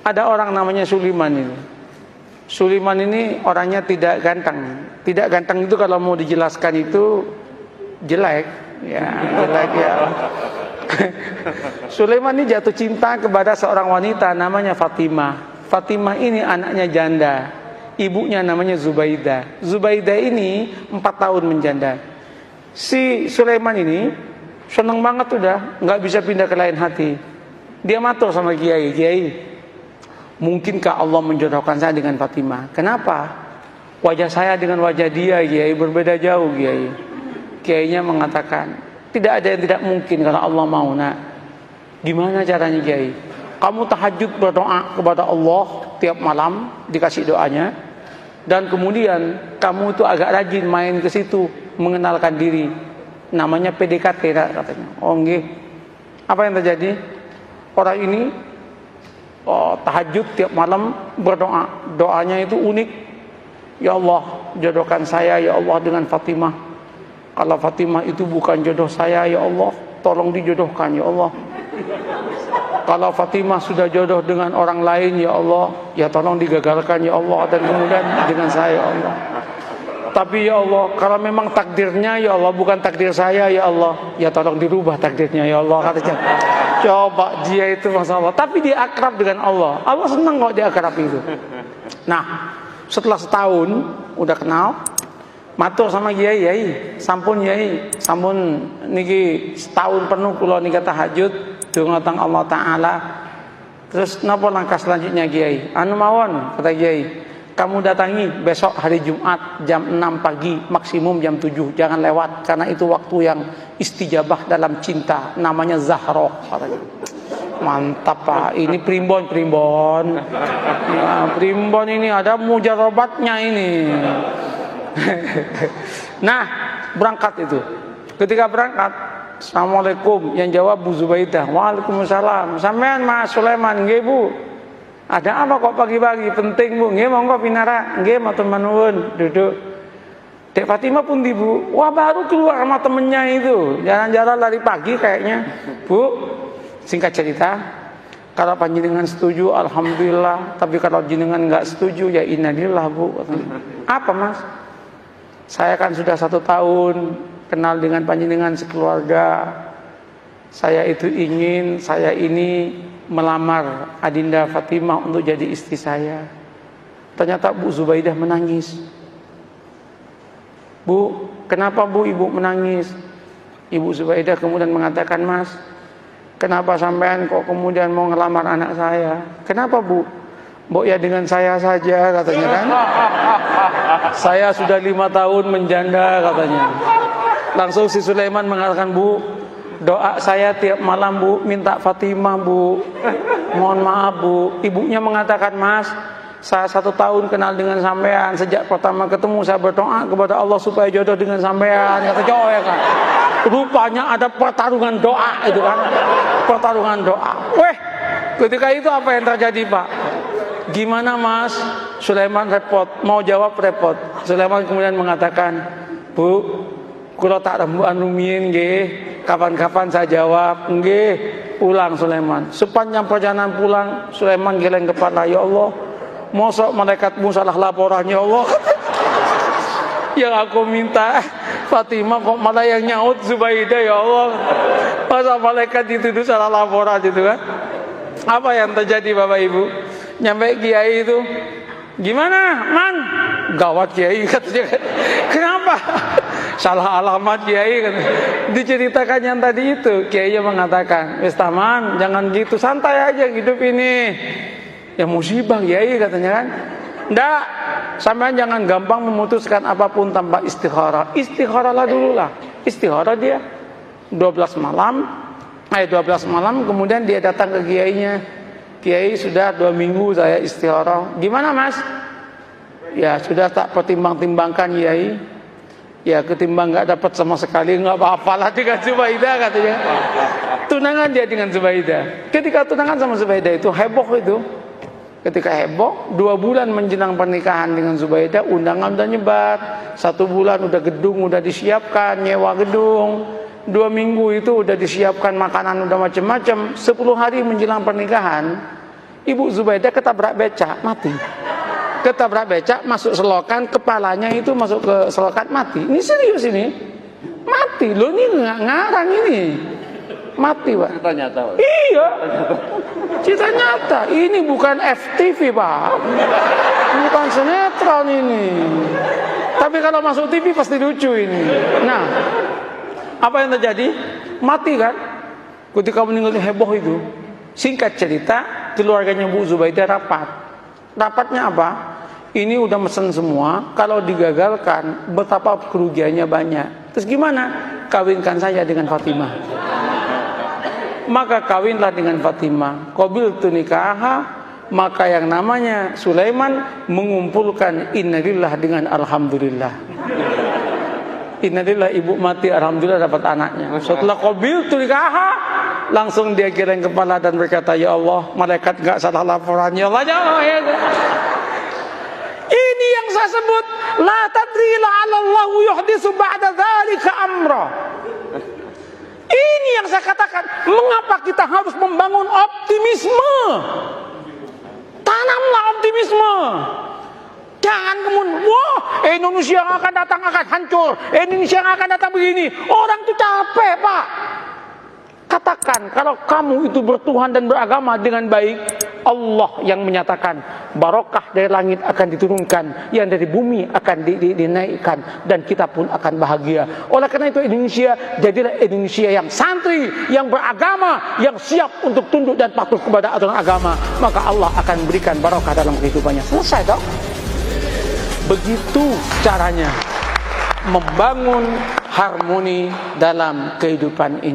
Ada orang namanya Sulaiman ini. Sulaiman ini orangnya tidak ganteng. Tidak ganteng itu kalau mau dijelaskan itu jelek, ya jelek ya. Sulaiman ini jatuh cinta kepada seorang wanita namanya Fatimah. Fatimah ini anaknya janda. Ibunya namanya Zubaidah. Zubaidah ini 4 tahun menjanda. Si Sulaiman ini seneng banget udah, nggak bisa pindah ke lain hati. Dia matur sama Kiai, Kiai, mungkinkah Allah menjodohkan saya dengan Fatimah? Kenapa? Wajah saya dengan wajah dia, Kiai, berbeda jauh, Kiai. Kiainya mengatakan, tidak ada yang tidak mungkin kalau Allah mau, nak. Gimana caranya, Kiai? Kamu tahajud berdoa kepada Allah tiap malam, dikasih doanya. Dan kemudian kamu itu agak rajin main ke situ, mengenalkan diri. Namanya PDKT, katanya. Oh, nggih. Apa yang terjadi? Orang ini tahajud tiap malam berdoa. Doanya itu unik. Ya Allah, jodohkan saya ya Allah dengan Fatimah. Kalau Fatimah itu bukan jodoh saya ya Allah, tolong dijodohkan ya Allah. Kalau Fatimah sudah jodoh dengan orang lain ya Allah, ya tolong digagalkan ya Allah, dan kemudian dengan saya ya Allah. Tapi ya Allah, kalau memang takdirnya ya Allah bukan takdir saya ya Allah, ya tolong dirubah takdirnya ya Allah, katanya. Coba dia itu Masya Allah, tapi dia akrab dengan Allah. Allah senang kok dia akrab itu. Nah, setelah setahun udah kenal, matur sama Kiai, Kiai, sampun Kiai, sampun niki setahun penuh kula nika tahajud dungatang Allah Ta'ala. Terus napa langkah selanjutnya Kiai? Anu mawon, kata Kiai, kamu datangi besok hari Jumat jam 6 pagi, maksimum jam 7, jangan lewat, karena itu waktu yang istijabah dalam cinta, namanya Zahroh, katanya. Mantap Pak, ini primbon ya, primbon ini ada mujarobatnya ini. Nah, berangkat itu. Ketika berangkat, Assalamualaikum, yang jawab Bu Zubaidah. Waalaikumsalam. Sampean Mas Sulaiman, nggih Bu. Ada apa kok pagi-pagi? Penting Bu. Nggih monggo pinara. Nggih matur nuwun, duduk. Dek Fatimah pun di Bu. Wah, baru keluar sama temennya itu. Jalan-jalan lari pagi kayaknya. Bu, singkat cerita, kalau panjenengan setuju alhamdulillah, tapi kalau jenengan enggak setuju ya innalillah Bu. Apa Mas? Saya kan sudah 1 tahun kenal dengan panjenengan sekeluarga. Saya itu ingin saya ini melamar Adinda Fatimah untuk jadi istri saya. Ternyata Bu Zubaidah menangis. Bu, kenapa Bu Ibu menangis? Ibu Zubaidah kemudian mengatakan, Mas, kenapa sampean kok kemudian mau ngelamar anak saya? Kenapa Bu? Mbok ya dengan saya saja, katanya kan. Saya sudah 5 tahun menjanda, katanya. Langsung si Sulaiman mengatakan, Bu, doa saya tiap malam Bu, minta Fatimah Bu. Mohon maaf Bu. Ibunya mengatakan, Mas, saya 1 tahun kenal dengan sampean. Sejak pertama ketemu saya berdoa kepada Allah supaya jodoh dengan sampean. Kata jauh ya kan. Rupanya ada pertarungan doa itu kan. Pertarungan doa. Weh, ketika itu apa yang terjadi Pak? Gimana Mas? Sulaiman repot, mau jawab repot. Sulaiman kemudian mengatakan, Bu, kula tak rembukan rumiyin nggih, kapan-kapan saya jawab nggih. Pulang Sulaiman. Sepanjang perjalanan pulang, Sulaiman geleng kepala, ya Allah, mosok malaikatmu salah laporan ya Allah. Yang aku minta Fatimah kok malah yang nyaut Zubaidah ya Allah. Masa malaikat dituduh salah laporan gitu kan? Apa yang terjadi Bapak Ibu? Nyampe Kiai itu, gimana Man? Gawat Kiai katanya. Kenapa? Salah alamat Kiai katanya. Diceritakan yang tadi itu, Kiai mengatakan, wis taman, jangan gitu, santai aja hidup ini. Ya musibah Kiai katanya kan. Nggak, sampean jangan gampang memutuskan apapun tanpa istikharah. Istikharahlah dulu lah. Istikharah dia 12 malam kemudian dia datang ke kiainya. Kiai, sudah 2 minggu saya istikharah. Gimana Mas? Ya sudah tak pertimbang-timbangkan Kiai. Ya ketimbang nggak dapat sama sekali, nggak apa-apalah dengan Zubaidah katanya. Tunangan dia dengan Zubaidah. Ketika tunangan sama Zubaidah itu heboh itu. Ketika heboh, 2 bulan menjelang pernikahan dengan Zubaidah, undangan udah nyebar. 1 bulan udah gedung udah disiapkan, nyewa gedung. 2 minggu itu udah disiapkan makanan udah macam-macam. 10 hari menjelang pernikahan, Ibu Zubaidah ketabrak becak, mati. Ketabrak becak, masuk selokan, kepalanya itu masuk ke selokan, mati. Ini serius ini. Mati, loh ini nggak ngarang ini. Mati, Pak. Cerita nyata, Pak. Iya. Cerita nyata. Ini bukan FTV, Pak. Bukan sinetron ini. Tapi kalau masuk TV pasti lucu ini. Nah, apa yang terjadi? Mati kan? Ketika meninggal heboh itu. Singkat cerita, keluarganya Bu Zubaidah rapat. Rapatnya apa? Ini udah mesen semua, kalau digagalkan betapa kerugiannya banyak. Terus gimana? Kawinkan saya dengan Fatimah. Maka kawinlah dengan Fatimah. Qabiltu nikaha, maka yang namanya Sulaiman mengumpulkan innalillah dengan alhamdulillah. Innalillah, ibu mati, alhamdulillah dapat anaknya. Setelah qabiltu nikaha, langsung dia geleng kepala dan berkata, ya Allah, malaikat enggak salah laporan, ya Allah, ya Allah, ya Allah. Ini yang saya sebut la tadri la'allahu yuhdisu ba'da dzalika amra. Ini yang saya katakan, mengapa kita harus membangun optimisme? Tanamlah optimisme. Jangan kemudian, wah, Indonesia yang akan datang akan hancur, Indonesia yang akan datang begini. Orang itu capek, Pak. Katakan, kalau kamu itu bertuhan dan beragama dengan baik, Allah yang menyatakan barokah dari langit akan diturunkan, yang dari bumi akan dinaikkan, dan kita pun akan bahagia. Oleh karena itu Indonesia jadilah Indonesia yang santri, yang beragama, yang siap untuk tunduk dan patuh kepada aturan agama. Maka Allah akan berikan barokah dalam kehidupannya. Selesai dong. Begitu caranya membangun harmoni dalam kehidupan ini.